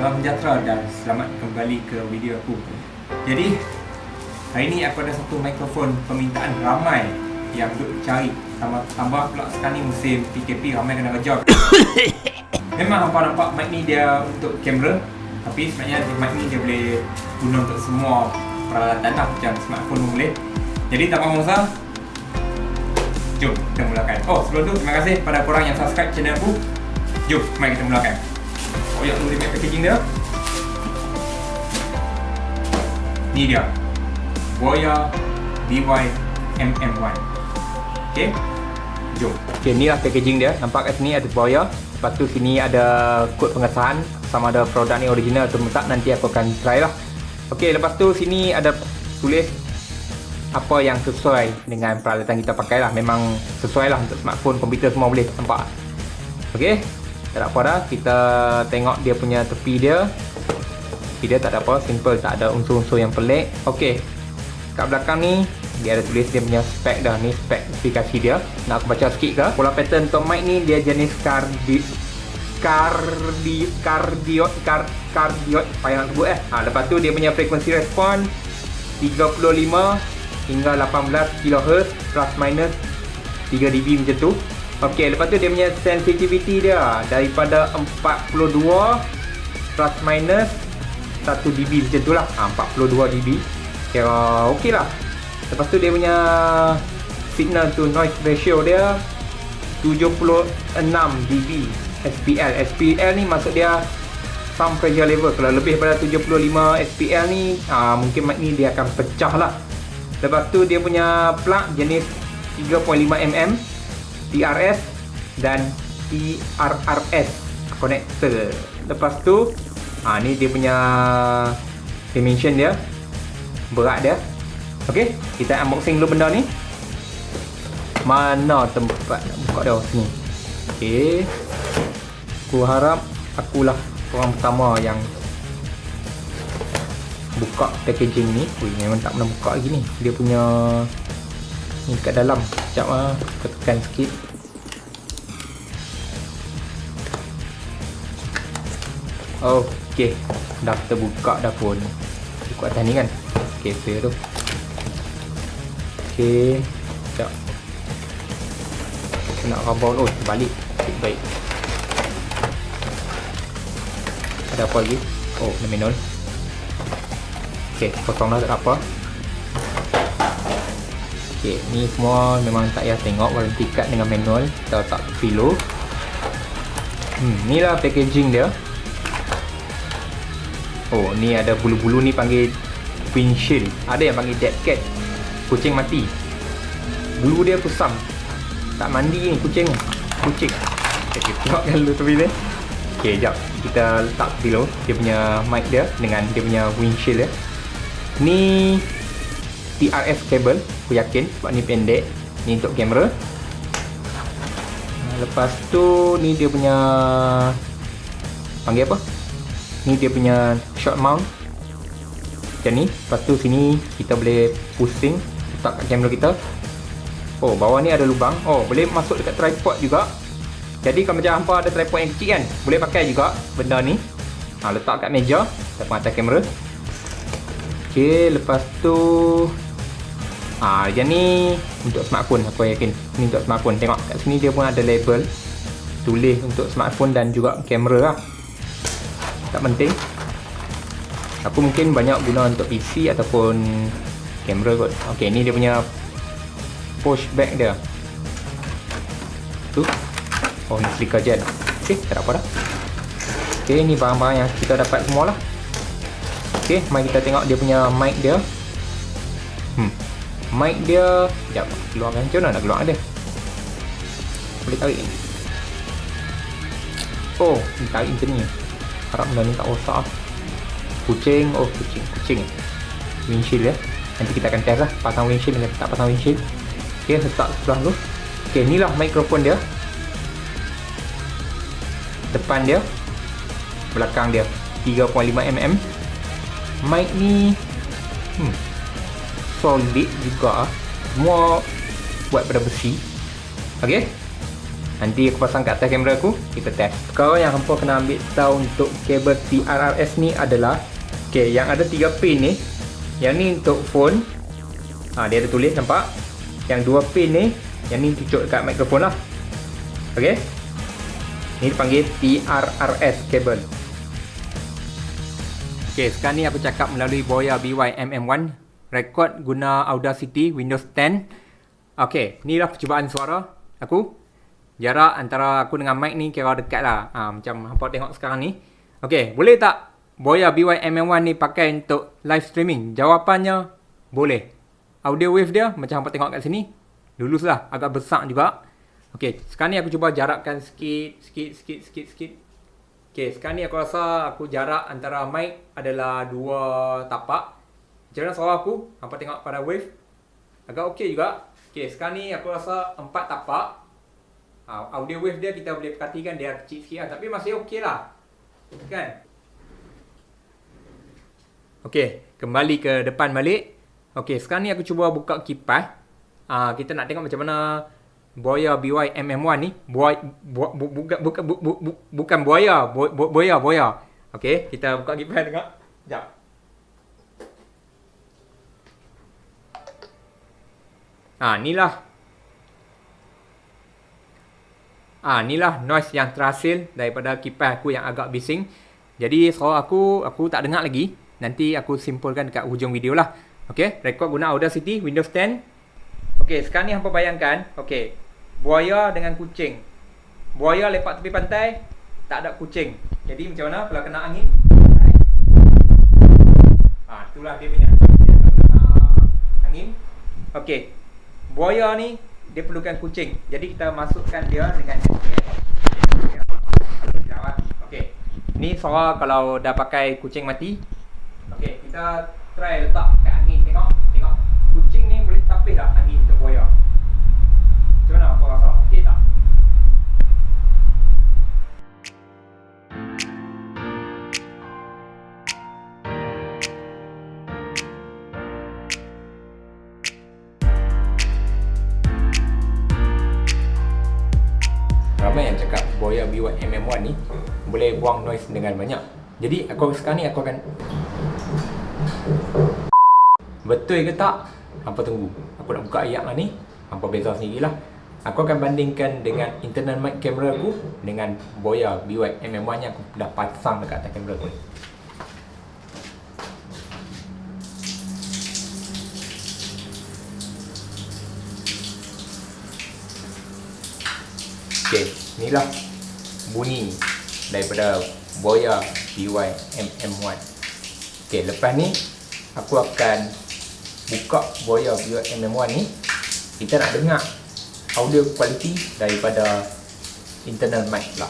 Salam sejahtera dan selamat kembali ke video aku. Jadi hari ni aku ada satu mikrofon permintaan ramai yang duk cari. Tambah pula sekarang ni musim PKP, ramai kena kerja. Memang hampa nampak mic ni dia untuk kamera, tapi sebenarnya mic ni dia boleh guna untuk semua peralatan lah, macam smartphone pun boleh. Jadi tak mahu masa, jom kita mulakan. Oh, sebelum tu terima kasih kepada korang yang subscribe channel aku. Jom, mari kita mulakan. Koyak dulu dia packaging dia. Ni dia Boya DY MM1. Okay, jom. Okay, ni lah packaging dia. Nampak kat sini ada Boya. Lepas tu sini ada kod pengesahan, sama ada produk ni original atau tak, nanti aku akan try lah. Okay, lepas tu sini ada tulis apa yang sesuai dengan peralatan kita pakai lah. Memang sesuai lah untuk smartphone, komputer semua boleh. Nampak? Okay, tak ada apa dah. Kita tengok dia punya tepi dia. Tepi dia tak ada apa, simple, tak ada unsur-unsur yang pelik. Okay, kat belakang ni dia ada tulis dia punya spek dah. Ni spesifikasi dia. Nak aku baca sikit ke? Pola pattern untuk mic ni dia jenis cardioid, payah nak sebut lepas tu dia punya frequency response 35 hingga 18 kHz plus minus 3 dB macam tu. Okey, lepas tu dia punya sensitivity dia daripada 42 plus minus 1 dB macam tu lah. 42 dB kira okey lah. Lepas tu dia punya signal to noise ratio dia 76 dB SPL. SPL ni maksud dia sound pressure level. Kalau lebih pada 75 SPL ni mungkin mic ni dia akan pecah lah. Lepas tu dia punya plug jenis 3.5mm TRS dan TRRS connector. Lepas tu ni dia punya dimension dia, berat dia. Okey, kita unboxing dulu benda ni. Mana tempat nak buka dia? Sini. Okey, aku harap akulah orang pertama yang buka packaging ni. Memang tak pernah buka lagi ni. Dia punya ni kat dalam. Sekejap aku tekan sikit. Okey, dah terbuka dah pun. Ikut atas ni kan. Okey, fair tu. Okey, sekejap. Nak rubber. Balik. Baik. Ada apa lagi? Ada manual. Okey, potong dah, tak apa. Okey, ni semua memang tak payah tengok, warranty card dengan manual. Kita letak pillow. Ni lah packaging dia. Ni ada bulu-bulu ni panggil windshield. Ada yang panggil dead cat, kucing mati. Bulu dia kusam. Tak mandi ni kucing. Okey, tengokkan dulu tepi dia. Okey, jap. Kita letak pillow. Dia punya mic dia dengan dia punya windshield dia. Ni TRS cable, aku yakin sebab ni pendek. Ni untuk kamera. Lepas tu ni dia punya panggil apa? Ni dia punya short mount. Macam ni. Lepas tu sini kita boleh pusing, letak kat kamera kita. Bawah ni ada lubang. Boleh masuk dekat tripod juga. Jadi kalau macam hampa ada tripod yang kecil kan, boleh pakai juga benda ni. Letak kat meja, depan atas kamera. Okey, lepas tu yang ni untuk smartphone, aku yakin ni untuk smartphone. Tengok kat sini dia pun ada label tulis untuk smartphone dan juga kamera lah. Tak penting. Aku mungkin banyak guna untuk PC ataupun kamera kot. Okey, ni dia punya push back dia. Tu. Ni stiker gel. Okey, tak ada apa dah. Okey, ni barang-barang yang kita dapat semua lah. Okey, mari kita tengok dia punya mic dia. Mic dia, sekejap, keluarkan macam mana nak keluar dia? Boleh tarik ni. Ni tarik macam ni. Harap benda ni tak rosak. Kucing, kucing. Windshield dia. Nanti kita akan test lah, pasang windshield dengan tak pasang windshield. Okey, letak sebelah dulu. Okey, ni lah mikrofon dia. Depan dia, belakang dia 3.5mm. Mic ni solid juga. Semua buat pada besi. Okey. Nanti aku pasang kat atas kamera aku, kita test. Sekarang yang hampa kena ambil tahu untuk kabel TRRS ni adalah, okey, yang ada 3 pin ni. Yang ni untuk phone. Dia ada tulis, nampak? Yang 2 pin ni, yang ni cucuk dekat mikrofon lah. Okey. Ni dipanggil TRRS kabel. Okey, sekarang ni aku cakap melalui Boya BY-MM1, rekod guna Audacity Windows 10. Okey, ni lah percubaan suara aku. Jarak antara aku dengan mic ni kira dekat lah. Macam hampa tengok sekarang ni. Okey, boleh tak Boya BY-MM1 ni pakai untuk live streaming? Jawapannya, boleh. Audio wave dia macam hampa tengok kat sini. Lulus lah, agak besar juga. Okey, sekarang ni aku cuba jarakkan sikit. Okey, sekarang ni aku rasa aku jarak antara mic adalah 2 tapak. Macam mana suara aku? Hampa tengok pada wave. Agak okey juga. Okey, sekarang ni aku rasa 4 tapak. Audio wave dia kita boleh perhatikan dia kecil sikit lah, tapi masih okey lah. Kan? Okey, kembali ke depan balik. Okey, sekarang ni aku cuba buka kipas. Kita nak tengok macam mana Boya BY-MM1 ni. Bukan Boya. Okey, kita buka kipas tengok. Sekejap. Inilah noise yang terhasil daripada kipas aku yang agak bising. Jadi suara aku tak dengar lagi. Nanti aku simpulkan dekat hujung video lah. Okey, rekod guna Audacity Windows 10. Okey, sekarang ni hampa bayangkan, okey, buaya dengan kucing. Buaya lepak tepi pantai, tak ada kucing. Jadi macam mana kalau kena angin? Itulah dia punya. Angin. Okey. Buaya ni dia perlukan kucing. Jadi kita masukkan dia dengan okey. Ni suara kalau dah pakai kucing mati. Okey, kita try letak kat angin, tengok. Kucing ni boleh tapis tak angin untuk buaya? Macam mana apa rasa? Okey tak? Ramai yang cakap Boya BY-MM1 ni boleh buang noise dengan banyak. Jadi sekarang ni aku akan, betul ke tak? Hampa tunggu. Aku nak buka ayat lah ni. Hampa beza sendirilah. Aku akan bandingkan dengan internal mic kamera aku dengan Boya BY-MM1 yang aku dah pasang dekat atas kamera aku ni. Okey, inilah bunyi daripada Boya BY-MM1. Okey, lepas ni aku akan buka Boya BY-MM1 ni. Kita nak dengar audio quality daripada internal mic pula.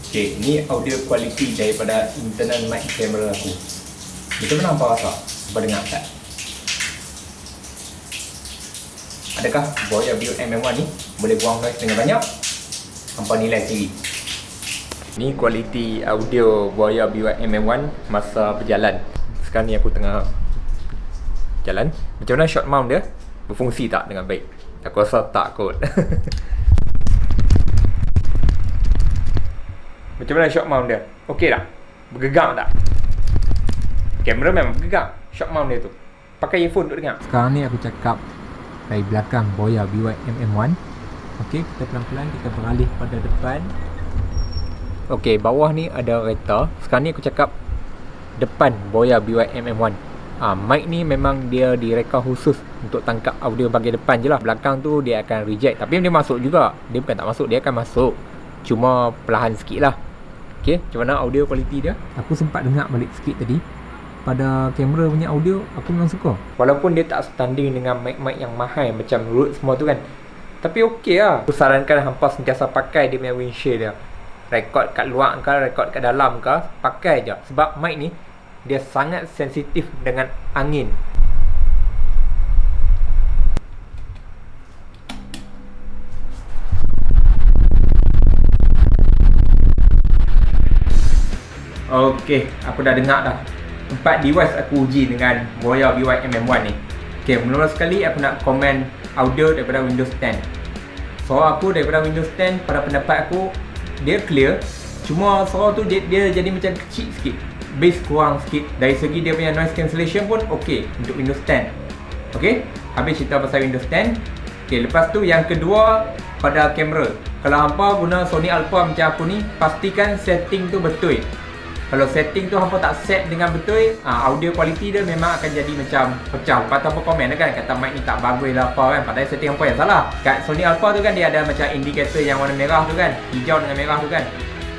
Okey, ni audio quality daripada internal mic kamera aku. Macam mana hampa rasa? Hampa dengar tak? Adakah Boya BY-MM1 ni boleh buang noise dengan banyak? Hampa nilai sendiri. Ni kualiti audio Boya BY-MM1 masa berjalan. Sekarang ni aku tengah jalan. Macam mana shot mount dia? Berfungsi tak dengan baik? Aku rasa tak kot. Macam mana shot mount dia? Okey tak? Bergegang tak? Kamera memang bergegang. Shot mount dia tu. Pakai earphone untuk dengar. Sekarang ni aku cakap dari belakang Boya BY-MM1. Okey, kita pelan-pelan kita beralih pada depan. Okey, bawah ni ada kereta. Sekarang ni aku cakap depan Boya BY-MM1. Mic ni memang dia direka khusus untuk tangkap audio bahagian depan je lah. Belakang tu dia akan reject. Tapi dia masuk juga. Dia bukan tak masuk, dia akan masuk. Cuma perlahan sikit lah. Okey, macam mana audio quality dia? Aku sempat dengar balik sikit tadi. Pada kamera punya audio, aku memang suka. Walaupun dia tak setanding dengan mic-mic yang mahal macam Rode semua tu kan. Tapi okey lah. Aku sarankan hampa sentiasa pakai dia punya windshield dia. Rekod kat luar ke, rekod kat dalam ke, pakai je. Sebab mic ni, dia sangat sensitif dengan angin. Okey, aku dah dengar dah. 4 device aku uji dengan Boya BY-MM1 ni. Okay, mula-mula sekali aku nak komen audio daripada Windows 10. Suara aku daripada Windows 10 pada pendapat aku dia clear, cuma suara tu dia jadi macam kecil sikit, bass kurang sikit. Dari segi dia punya noise cancellation pun okey untuk Windows 10. Okey, habis cerita pasal Windows 10. Okey, lepas tu yang kedua pada kamera. Kalau hampa guna Sony Alpha macam aku ni, pastikan setting tu betul. Kalau setting tu hampa tak set dengan betul, audio quality dia memang akan jadi macam pecah. Lepas tu hampa komen kan, kata mic ni tak bagus lah apa kan, padahal setting hampa yang salah. Kat Sony Alpha tu kan dia ada macam indikator yang warna merah tu kan, hijau dengan merah tu kan.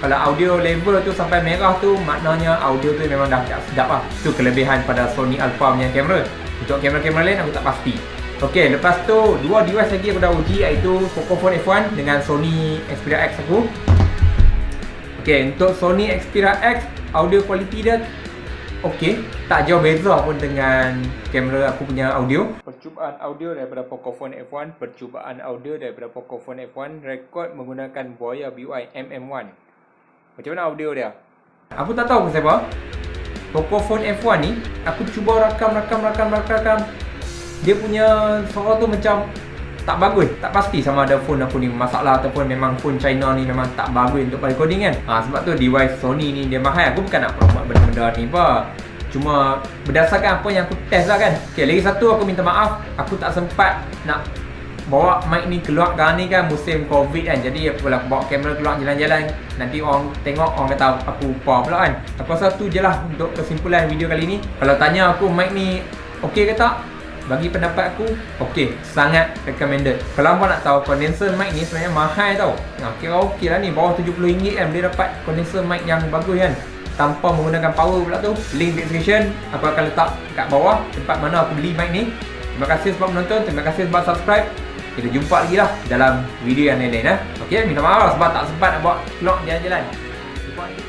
Kalau audio level tu sampai merah tu, maknanya audio tu memang dah tak sedap lah. Itu kelebihan pada Sony Alpha punya kamera. Untuk kamera-kamera lain aku tak pasti. Okey, lepas tu dua device lagi aku dah uji, iaitu Pocophone F1 dengan Sony Xperia X aku. Okey, untuk Sony Xperia X audio quality dia okey, tak jauh beza pun dengan kamera aku punya audio. Percubaan audio daripada Pocophone F1, rekod menggunakan Boya BUI MM1. Macam mana audio dia? Aku tak tahu pasal apa. Pocophone F1 ni aku cuba rakam. Dia punya suara tu macam tak bagus. Tak pasti sama ada phone aku ni masalah ataupun memang phone China ni memang tak bagus untuk recording kan. Sebab tu device Sony ni dia mahal. Aku bukan nak promote benda-benda ni apa. Cuma berdasarkan apa yang aku test lah kan. Okay, lagi satu aku minta maaf, aku tak sempat nak bawa mic ni keluar kan, ni kan musim Covid kan. Jadi aku bawa kamera keluar jalan-jalan, nanti orang tengok orang kata aku apa pula kan. Aku rasa tu je lah untuk kesimpulan video kali ni. Kalau tanya aku mic ni okey ke tak, bagi pendapat aku okey, sangat recommended. Kalau korang nak tahu, condenser mic ni sebenarnya mahal tau. Kira okey lah ni, bawah RM70 kan boleh dapat condenser mic yang bagus kan, tanpa menggunakan power pula tu. Link description aku akan letak kat bawah tempat mana aku beli mic ni. Terima kasih sebab menonton, terima kasih sebab subscribe. Kita jumpa lagi lah dalam video yang lain-lain. Okey, minta maaf sebab tak sempat nak bawa vlog jalan-jalan. Jumpa lagi.